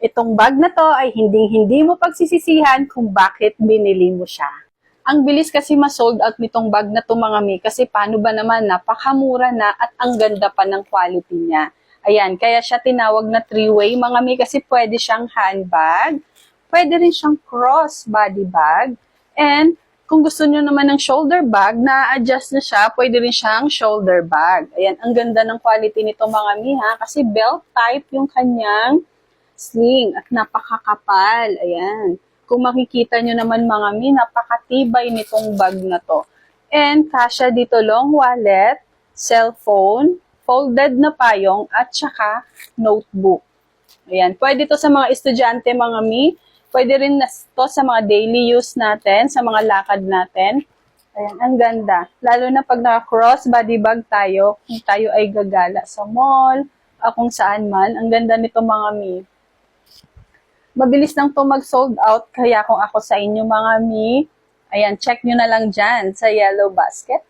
Itong bag na to ay hindi mo pagsisisihan kung bakit binili mo siya. Ang bilis kasi ma-sold out nitong bag na to mga mi, kasi paano ba naman, napakamura na at ang ganda pa ng quality niya. Ayan, kaya siya tinawag na three-way mga mi, kasi pwede siyang handbag, pwede rin siyang cross-body bag, and kung gusto nyo naman ng shoulder bag, na-adjust na siya, pwede rin siyang shoulder bag. Ayan, ang ganda ng quality nito mga mi ha, kasi belt type yung kanyang sling at napakakapal. Ayan. Kung makikita nyo naman mga mi, napakatibay nitong bag na to. And kasya dito long wallet, cellphone, folded na payong, at saka notebook. Ayan. Pwede to sa mga estudyante mga mi. Pwede rin to sa mga daily use natin, sa mga lakad natin. Ayan, ang ganda. Lalo na pag naka-cross body bag tayo, kung tayo ay gagala sa mall, kung saan man, ang ganda nito mga mi. Mabilis lang to mag-sold out, kaya kung ako sa inyo mga mi, ayan, check nyo na lang dyan sa Yellow Basket.